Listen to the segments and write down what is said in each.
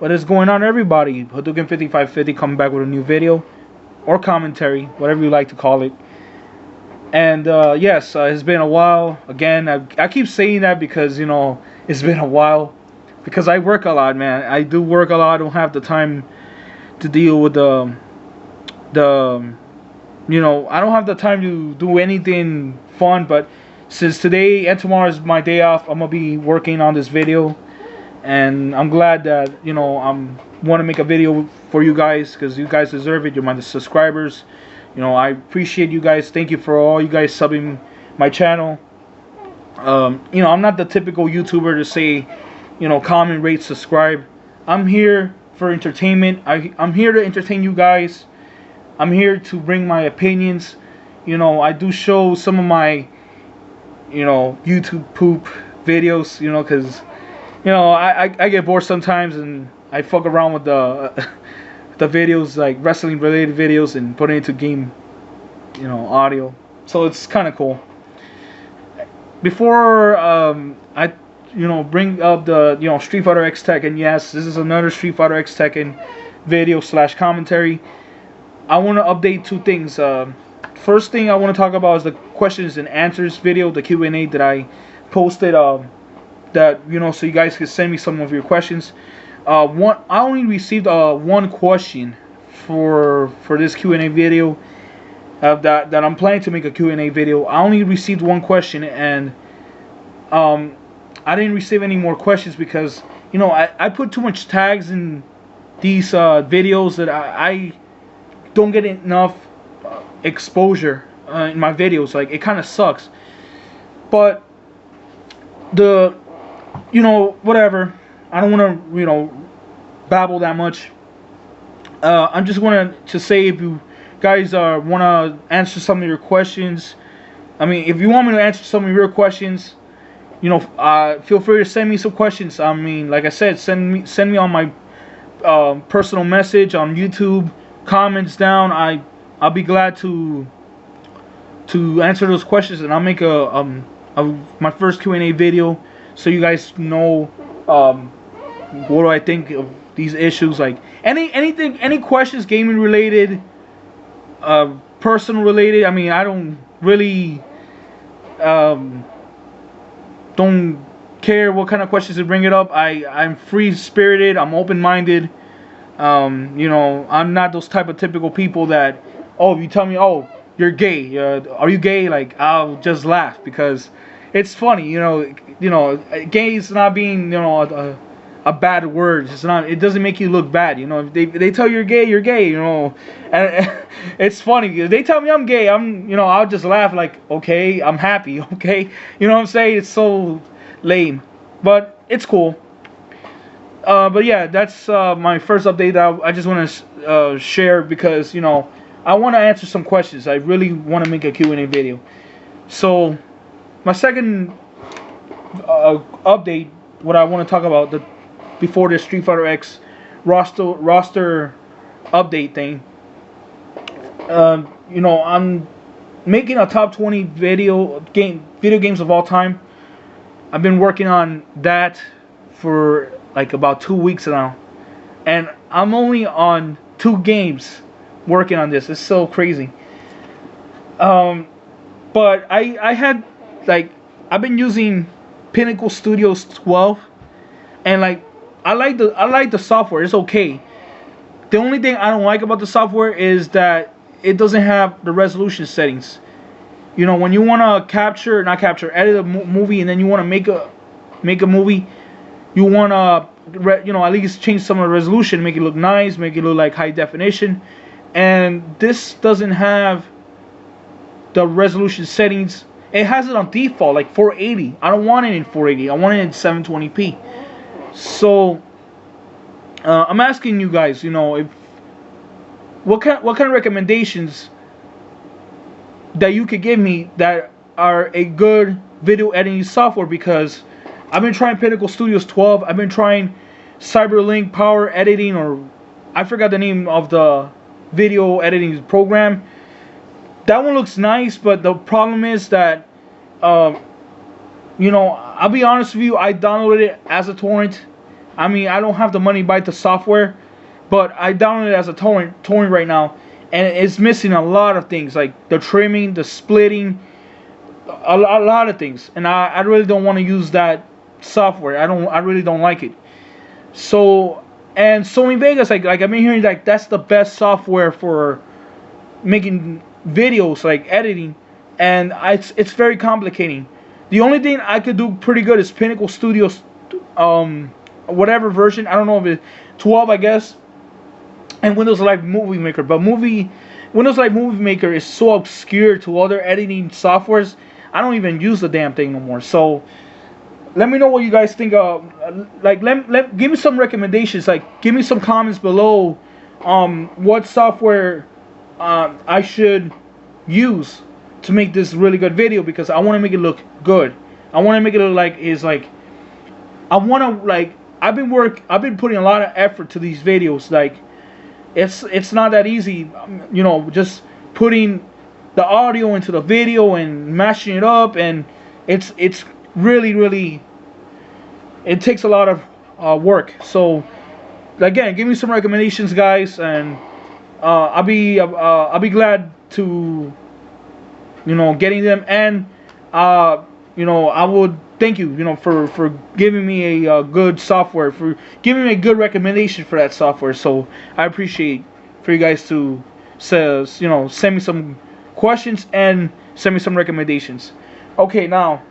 What is going on, everybody? Hadouken 5550 coming back with a new video or commentary, whatever you like to call it. And yes, it's been a while. Again, I keep saying that because, you know, it's been a while. Because I work a lot, man. I do work a lot. I don't have the time to deal with you know, I don't have the time to do anything fun. But since today and tomorrow is my day off, I'm going to be working on this video. And I'm glad that, you know, want to make a video for you guys, because you guys deserve it. You're my subscribers. You know, I appreciate you guys. Thank you for all you guys subbing my channel. You know, I'm not the typical YouTuber to say, you know, comment, rate, subscribe. I'm here for entertainment. I'm here to entertain you guys. I'm here to bring my opinions. You know, I do show some of my, you know, YouTube poop videos, you know, because, you know, I get bored sometimes and I fuck around with the the videos, like wrestling related videos, and put it into game, you know, audio. So it's kind of cool. Before I, you know, bring up the, you know, Street Fighter X Tekken. Yes, this is another Street Fighter X Tekken video / commentary. I want to update two things. First thing I want to talk about is the questions and answers video, the Q&A that I posted. That, you know, so you guys can send me some of your questions. I only received one question for this Q&A video. That I'm planning to make a Q&A video. I only received one question, and I didn't receive any more questions because, you know, I put too much tags in these videos that I don't get enough exposure in my videos. Like, it kind of sucks. But you know, whatever. I don't want to, you know, babble that much. I'm just wanting to say, if you guys want to answer some of your questions, I mean, if you want me to answer some of your questions, you know, feel free to send me some questions. I mean, like I said, send me on my personal message on YouTube, comments down. I'll be glad to answer those questions, and I'll make my first Q&A video, so you guys know what do I think of these issues. Like any questions, gaming related, personal related. I mean, I don't really don't care what kind of questions to bring it up. I'm free spirited. I'm open minded. You know, I'm not those type of typical people that, oh, if you tell me, oh, you're gay, are you gay? Like, I'll just laugh because it's funny. You know, gay is not being, you know, a bad word. It's not. It doesn't make you look bad. You know, if they tell you you're gay, you're gay. You know, and it's funny. If they tell me I'm gay, you know, I'll just laugh like, okay, I'm happy. Okay, you know what I'm saying? It's so lame, but it's cool. But yeah, that's my first update that I just want to share, because, you know, I want to answer some questions. I really want to make a Q&A video. So my second update, what I want to talk about before the Street Fighter X roster update thing. You know, I'm making a top 20 video games of all time. I've been working on that for like about 2 weeks now, and I'm only on 2 games working on this. It's so crazy. But I had, like, I've been using Pinnacle Studios 12, and like I like the software. It's okay. The only thing I don't like about the software is that it doesn't have the resolution settings. You know, when you want to edit a movie, and then you want to make a movie, you want to, you know, at least change some of the resolution, make it look nice, make it look like high definition. And this doesn't have the resolution settings. It has it on default, like 480. I don't want it in 480. I want it in 720p. So I'm asking you guys, you know, what kind of recommendations that you could give me that are a good video editing software, because I've been trying Pinnacle Studios 12. I've been trying Cyberlink Power Editing, or I forgot the name of the video editing program. That one looks nice, but the problem is that, you know, I'll be honest with you, I downloaded it as a torrent, I mean, I don't have the money to buy the software, but I downloaded it as a torrent right now, and it's missing a lot of things, like the trimming, the splitting, a lot of things, and I really don't want to use that software. I really don't like it. So, and Sony Vegas, like I've been hearing, like that's the best software for making videos, like editing, and it's very complicating. The only thing I could do pretty good is Pinnacle Studios, whatever version. I don't know if it's 12, I guess, and Windows Live Movie Maker. But Windows Live Movie Maker is so obscure to other editing softwares. I don't even use the damn thing no more. So let me know what you guys think. Like give me some recommendations. Like give me some comments below. What software I should use to make this really good video, because I want to make it look good. I want to make it look like I want to, like, I've been putting a lot of effort to these videos. Like it's not that easy, you know, just putting the audio into the video and mashing it up, and it's really, it takes a lot of work. So again, give me some recommendations, guys, and I'll be glad to, you know, getting them. And you know, I would thank you, you know, for giving me a good software, for giving me a good recommendation for that software. So I appreciate for you guys to you know, send me some questions and send me some recommendations. Okay, now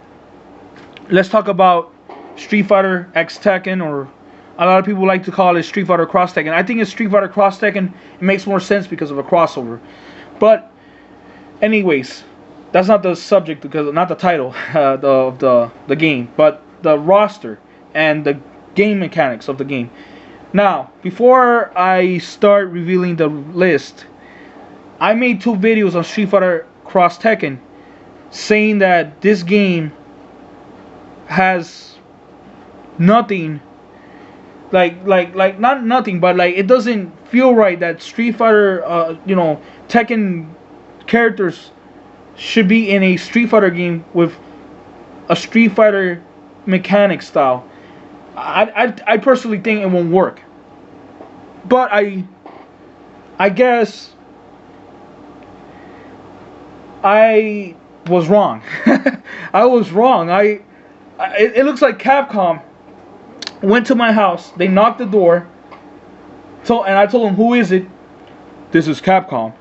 let's talk about Street Fighter X Tekken, or a lot of people like to call it Street Fighter Cross Tekken. I think it's Street Fighter Cross Tekken. It makes more sense because of a crossover. But anyways, that's not the subject, because not the title of the game, but the roster and the game mechanics of the game. Now, before I start revealing the list, I made 2 videos on Street Fighter Cross Tekken saying that this game has nothing, like not nothing, but like it doesn't feel right that Street Fighter, you know, Tekken characters should be in a Street Fighter game with a Street Fighter mechanic style. I personally think it won't work, but I guess I was wrong. I was wrong. It looks like Capcom went to my house. They knocked the door. And I told them, "Who is it?" "This is Capcom."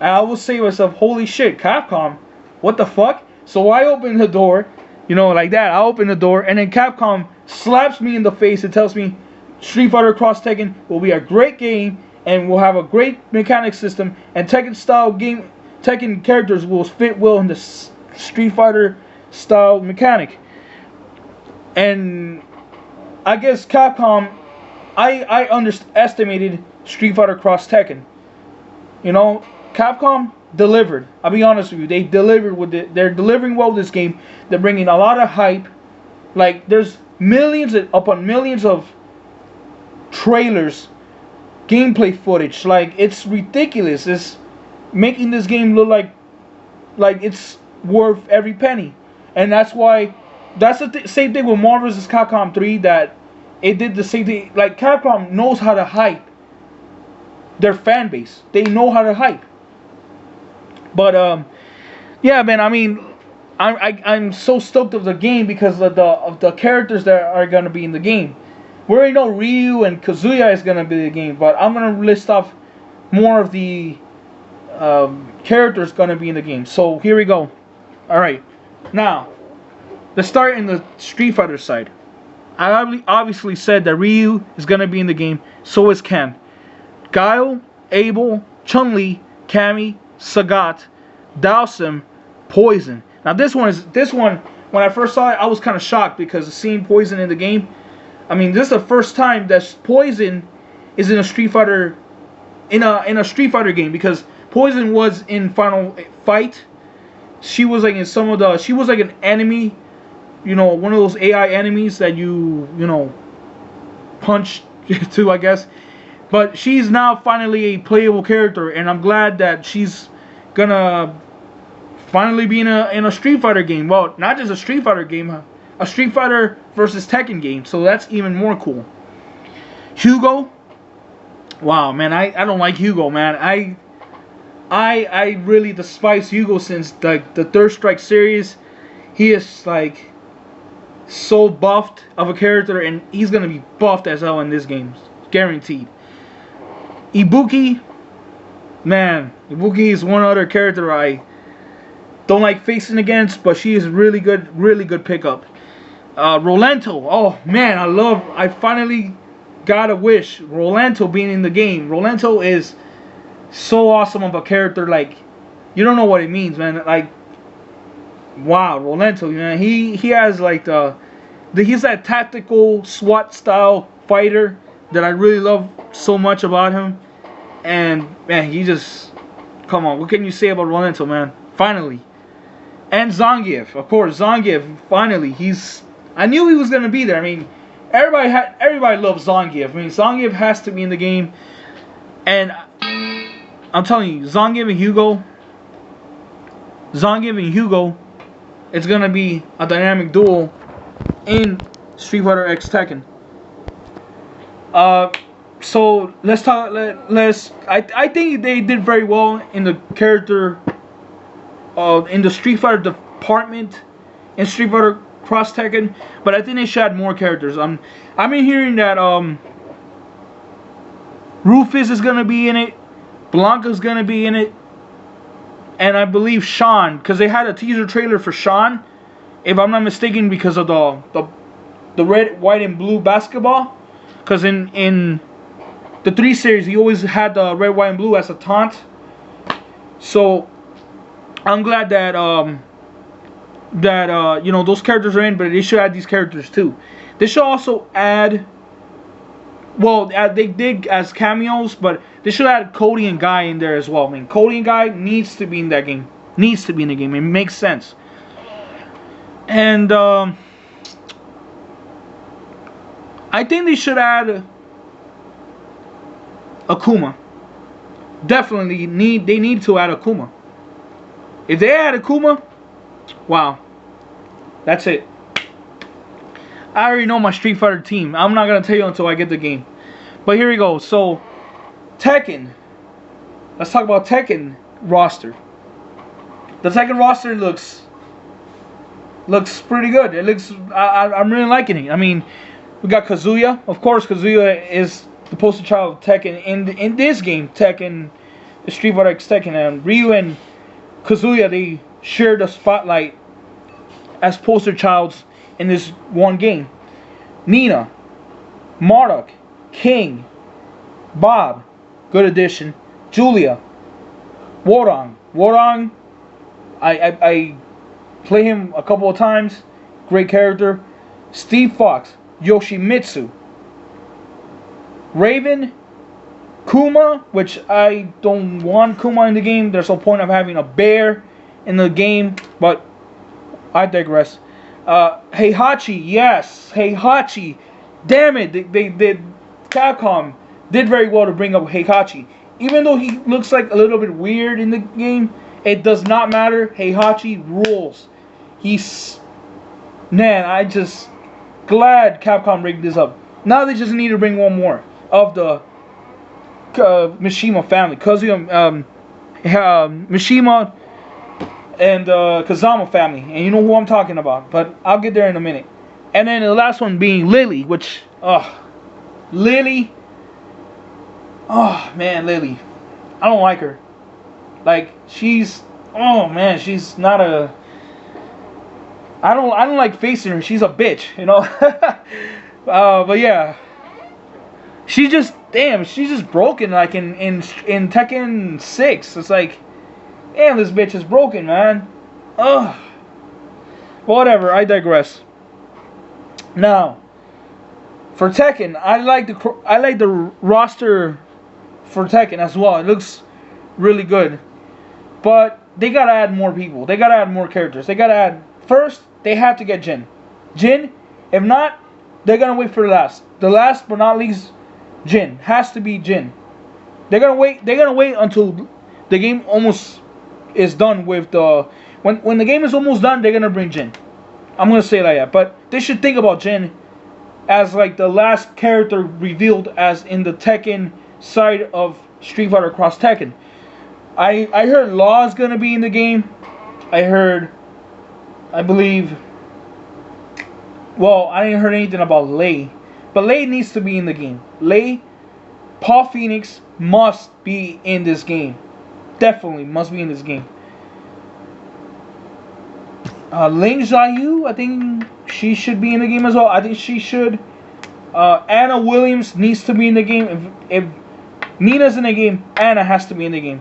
And I was saying to myself, "Holy shit, Capcom! What the fuck?" So I opened the door, you know, like that. I opened the door, and then Capcom slaps me in the face and tells me, "Street Fighter Cross Tekken will be a great game, and will have a great mechanic system, and Tekken characters will fit well in the Street Fighter style mechanic." And I guess Capcom, I underestimated Street Fighter Cross Tekken. You know, Capcom delivered. I'll be honest with you, they delivered with it. They're delivering well with this game. They're bringing a lot of hype. Like, there's millions upon millions of trailers, gameplay footage. Like, it's ridiculous. It's making this game look like it's worth every penny. And that's why, that's the same thing with Marvel vs. Capcom 3, that it did the same thing. Like, Capcom knows how to hype their fan base. They know how to hype. But yeah, man. I mean, I'm so stoked of the game because of the characters that are gonna be in the game. We already know Ryu and Kazuya is gonna be in the game, but I'm gonna list off more of the characters gonna be in the game. So here we go. All right, now let's start in the Street Fighter side. I obviously said that Ryu is gonna be in the game. So is Ken, Guile, Abel, Chun-Li, Cammy, Sagat, Dhalsim, Poison. Now this one, when I first saw it, I was kind of shocked because seeing Poison in the game. I mean, this is the first time that Poison is in a Street Fighter, in a Street Fighter game, because Poison was in Final Fight. She was like in some of the, she was like an enemy, you know, one of those AI enemies that you know, punch to, I guess. But she's now finally a playable character, and I'm glad that she's gonna finally be in a Street Fighter game. Well, not just a Street Fighter game, a Street Fighter versus Tekken game, so that's even more cool. Hugo, wow, man, I don't like Hugo, man. I really despise Hugo since the Third Strike series. He is like so buffed of a character, and he's gonna be buffed as hell in this game, guaranteed. Ibuki, man, Ibuki is one other character I don't like facing against, but she is really good pickup. Rolento, oh man, I finally got a wish. Rolento being in the game. Rolento is so awesome of a character, like, you don't know what it means, man. Like, wow, Rolento, man, he has like he's that tactical SWAT style fighter that I really love so much about him. And man, he just, come on, what can you say about Rolento, man? Finally. And Zangief, of course, Zangief, finally, I knew he was gonna be there. I mean, everybody loves Zangief. I mean, Zangief has to be in the game. And I'm telling you, Zangief and Hugo, it's gonna be a dynamic duel in Street Fighter X Tekken. So let's talk. I think they did very well in the character, in the Street Fighter department in Street Fighter Cross Tekken, but I think they should add more characters. I've been hearing that Rufus is gonna be in it, Blanca's gonna be in it, and I believe Sean, because they had a teaser trailer for Sean, if I'm not mistaken, because of the red, white, and blue basketball. Because in the 3 series, he always had the red, white, and blue as a taunt. So I'm glad that you know, those characters are in, but they should add these characters too. They should also add, well, they did as cameos, but they should add Cody and Guy in there as well. I mean, Cody and Guy needs to be in that game. Needs to be in the game. It makes sense. And I think they should add Akuma. Definitely they need to add Akuma. If they add Akuma, wow, that's it. I already know my Street Fighter team. I'm not gonna tell you until I get the game. But here we go. So Tekken. Let's talk about Tekken roster. The Tekken roster looks pretty good. It looks. I'm really liking it. I mean, we got Kazuya. Of course, Kazuya is the poster child of Tekken in this game. Tekken, the Street Fighter X Tekken, and Ryu and Kazuya, they share the spotlight as poster childs in this one game. Nina, Marduk, King, Bob, good addition. Julia, Wodong. I play him a couple of times. Great character. Steve Fox, Yoshimitsu, Raven, Kuma, which I don't want Kuma in the game. There's no point of having a bear in the game, but I digress. Heihachi, yes, Heihachi. Damn it, they did. Capcom did very well to bring up Heihachi. Even though he looks like a little bit weird in the game, it does not matter. Heihachi rules. Man, I just glad Capcom rigged this up. Now they just need to bring one more of the Mishima family, Kazuya, Mishima, and Kazama family, and you know who I'm talking about. But I'll get there in a minute. And then the last one being Lily, which, Lily. Oh man, Lily. I don't like her. Like she's not a. I don't like facing her. She's a bitch, you know. But yeah, she's just broken. Like in Tekken 6, it's like, damn, this bitch is broken, man. Ugh. Whatever. I digress. Now, for Tekken, I like the roster for Tekken as well. It looks really good, but they gotta add more people. They gotta add more characters. They gotta add. First, they have to get Jin. If not, they're gonna wait for the last. The last but not least, Jin. Has to be Jin. They're gonna wait until the game almost is done with the. When the game is almost done, they're gonna bring Jin. I'm gonna say it like that. But they should think about Jin as like the last character revealed as in the Tekken side of Street Fighter Cross Tekken. I heard Law is gonna be in the game. I believe. Well, I didn't heard anything about Lei, but Lei needs to be in the game. Lei, Paul Phoenix must be in this game. Definitely must be in this game. Ling Xiaoyu, I think she should be in the game as well. I think she should. Anna Williams needs to be in the game. If Nina's in the game, Anna has to be in the game.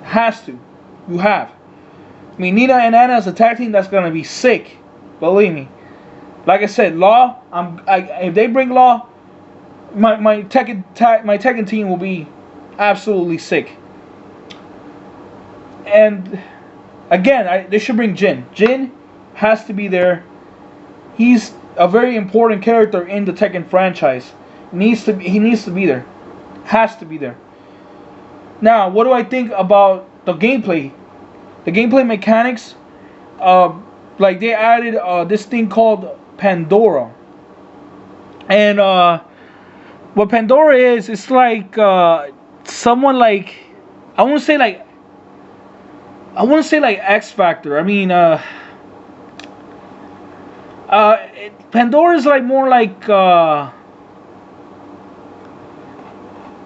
Has to. You have. I mean, Nina and Anna as a tag team, that's gonna be sick. Believe me. Like I said, Law. If they bring Law, my Tekken team will be absolutely sick. And again, they should bring Jin. Jin has to be there. He's a very important character in the Tekken franchise. He needs to be there. Has to be there. Now, what do I think about the gameplay? The gameplay mechanics, like they added this thing called Pandora. And what Pandora is, it's like someone like I want to say like X Factor. I mean, Pandora is like more like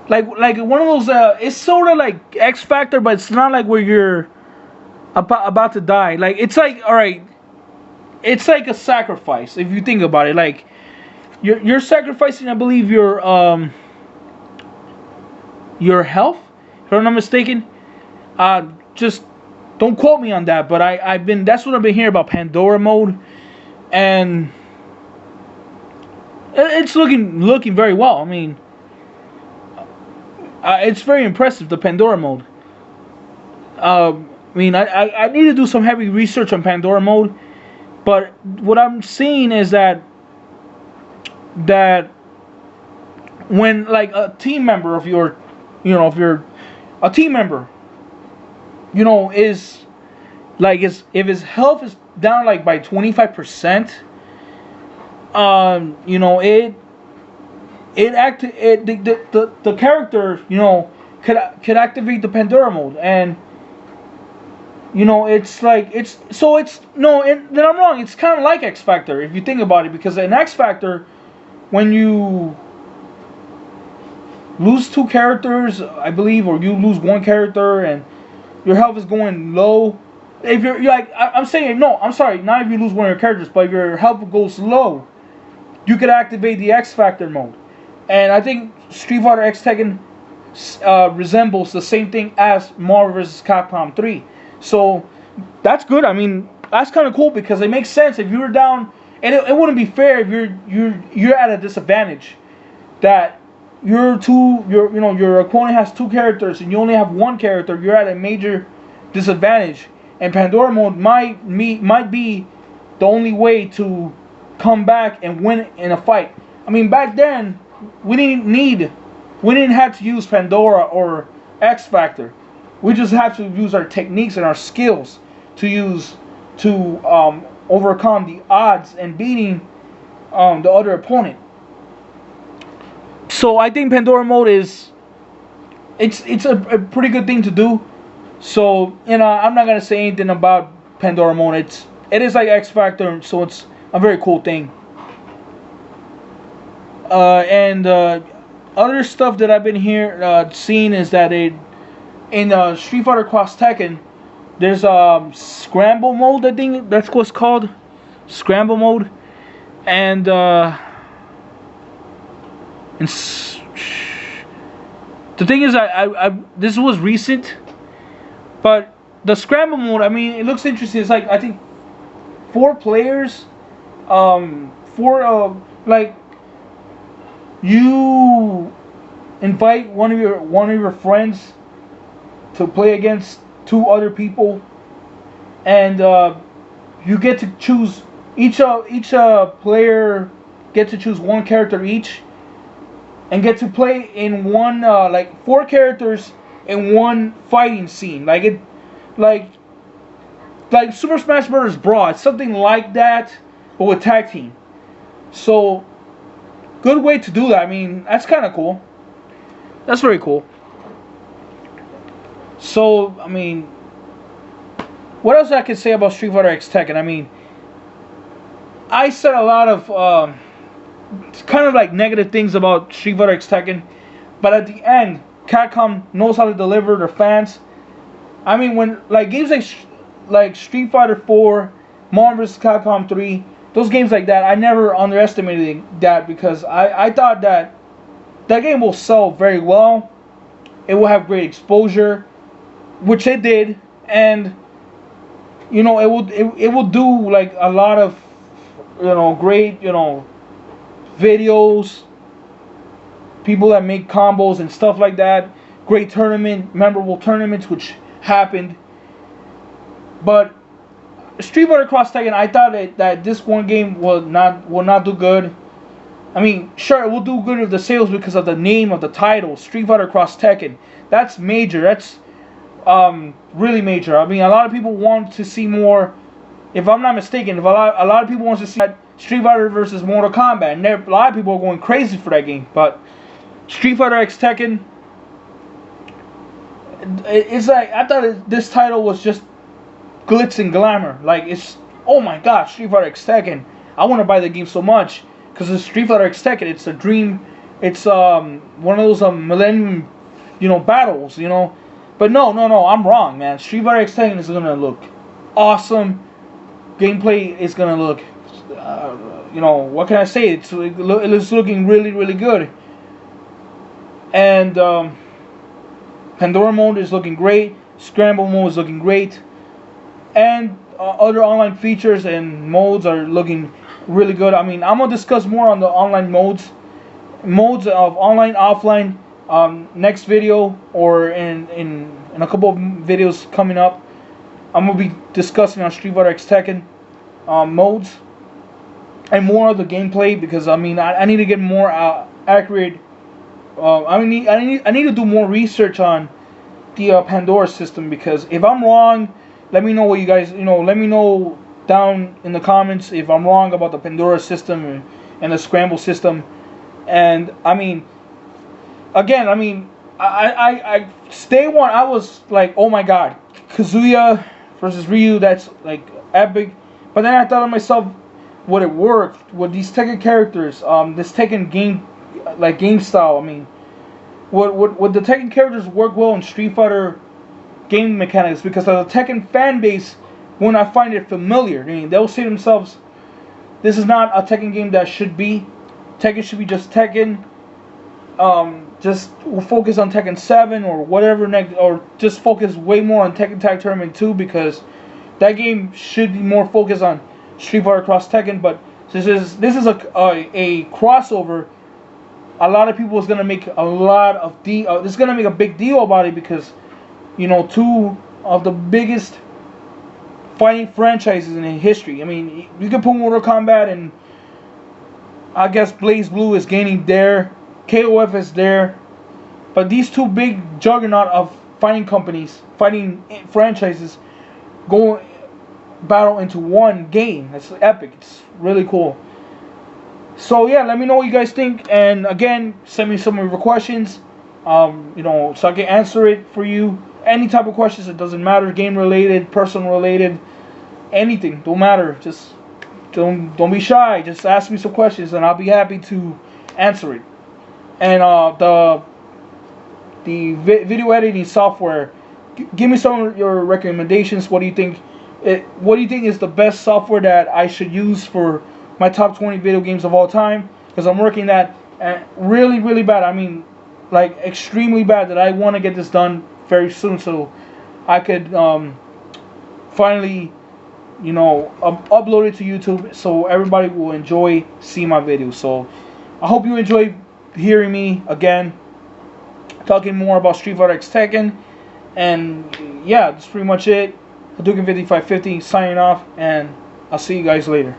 one of those. It's sort of like X Factor, but it's not like where you're about to die. Like it's like, all right, it's like a sacrifice if you think about it. Like you're sacrificing, I believe, your health, if I'm not mistaken. Just don't quote me on that, but that's what I've been hearing about Pandora mode, and it's looking very well. I mean, it's very impressive, the Pandora mode. I mean, I need to do some heavy research on Pandora mode, but what I'm seeing is that when like a team member of your, if you're a team member, is like if his health is down like by 25%, the character, could activate the Pandora mode, and it's like then I'm wrong. It's kind of like X Factor if you think about it, because in X Factor, when you lose 2 characters, I believe, or you lose 1 character and your health is going low. If you're like, I'm saying, no, I'm sorry, not if you lose 1 of your characters, but if your health goes low, you could activate the X Factor mode. And I think Street Fighter X Tekken resembles the same thing as Marvel vs. Capcom 3. So that's good. I mean, that's kind of cool because it makes sense if you were down, and it wouldn't be fair if you're at a disadvantage, that your opponent has 2 characters and you only have 1 character. You're at a major disadvantage, and Pandora mode might be the only way to come back and win in a fight. I mean, back then we didn't have to use Pandora or X Factor. We just have to use our techniques and our skills to overcome the odds and beating the other opponent. So I think Pandora mode it's a pretty good thing to do. So I'm not gonna say anything about Pandora mode. It is like X Factor, so it's a very cool thing. And other stuff that I've been seeing is that in Street Fighter Cross Tekken, there's Scramble mode. I think that's what it's called, Scramble mode, and the thing is, this was recent, but the Scramble mode, I mean, it looks interesting. It's like, I think 4 players, like you invite one of your friends to play against 2 other people, and you get to choose each player get to choose 1 character each, and get to play in one like 4 characters in 1 fighting scene, like Super Smash Bros. Brawl. It's something like that, but with tag team. So, good way to do that. I mean, that's kind of cool. That's very cool. So, I mean, what else I could say about Street Fighter X Tekken? I mean, I said a lot of kind of like negative things about Street Fighter X Tekken, but at the end, Capcom knows how to deliver their fans. I mean, when like games like Street Fighter 4, Marvel vs. Capcom 3, those games like that, I never underestimated that, because I thought that game will sell very well. It will have great exposure, which it did, and you know, it will do like a lot of, you know, great, you know, videos, people that make combos and stuff like that. Great memorable tournaments which happened. But Street Fighter Cross Tekken, I thought that this one game will not do good. I mean, sure, it will do good with the sales because of the name of the title, Street Fighter Cross Tekken. That's major. That's really major. I mean, a lot of people want to see more. If I'm not mistaken, a lot of people want to see that Street Fighter versus Mortal Kombat, and a lot of people are going crazy for that game. But Street Fighter X Tekken, it's like, I thought this title was just glitz and glamour. Like, it's, oh my gosh, Street Fighter X Tekken. I want to buy the game so much because it's Street Fighter X Tekken. It's a dream. It's one of those Millennium, you know, battles, you know. But no, I'm wrong, man. Street Fighter X Tekken is gonna look awesome. Gameplay is gonna look, you know, what can I say? It's looking really, really good. And Pandora mode is looking great. Scramble mode is looking great. And other online features and modes are looking really good. I mean, I'm gonna discuss more on the online modes of online, offline, next video, or in a couple of videos coming up. I'm gonna be discussing on Street Fighter X Tekken modes and more of the gameplay, because I mean, I need to get more accurate. I need to do more research on the Pandora system, because if I'm wrong, let me know what you guys, you know, let me know down in the comments if I'm wrong about the Pandora system and the Scramble system. And I mean, again, I mean, I day one I was like, oh my god, Kazuya versus Ryu, that's like epic. But then I thought to myself, would it work with these Tekken characters, this Tekken game style? I mean, would the Tekken characters work well in Street Fighter game mechanics? Because the Tekken fan base, when I find it familiar, I mean, they'll say to themselves, this is not a Tekken game that should be. Tekken should be just Tekken. Just focus on Tekken 7 or whatever next, or just focus way more on Tekken Tag Tournament 2, because that game should be more focused on Street Fighter Cross Tekken. But this is a crossover. A lot of people is gonna make a lot of this is gonna make a big deal about it, because you know, two of the biggest fighting franchises in history. I mean, you can put Mortal Kombat, and I guess Blaze Blue is gaining there, KOF is there, but these two big juggernaut of fighting companies, fighting franchises, go battle into one game. It's epic. It's really cool. So yeah, let me know what you guys think, and again, send me some of your questions, you know, so I can answer it for you. Any type of questions, it doesn't matter, game related, personal related, anything, don't matter. Just don't be shy. Just ask me some questions, and I'll be happy to answer it. And the video editing software, give me some of your recommendations. What do you think? What do you think is the best software that I should use for my top 20 video games of all time? Because I'm working that really, really bad. I mean, like extremely bad, that I want to get this done very soon, so I could finally, you know, upload it to YouTube, so everybody will enjoy seeing my videos. So I hope you enjoy hearing me again talking more about Street Fighter X Tekken. And yeah, that's pretty much it. Hadouken 5550 signing off, and I'll see you guys later.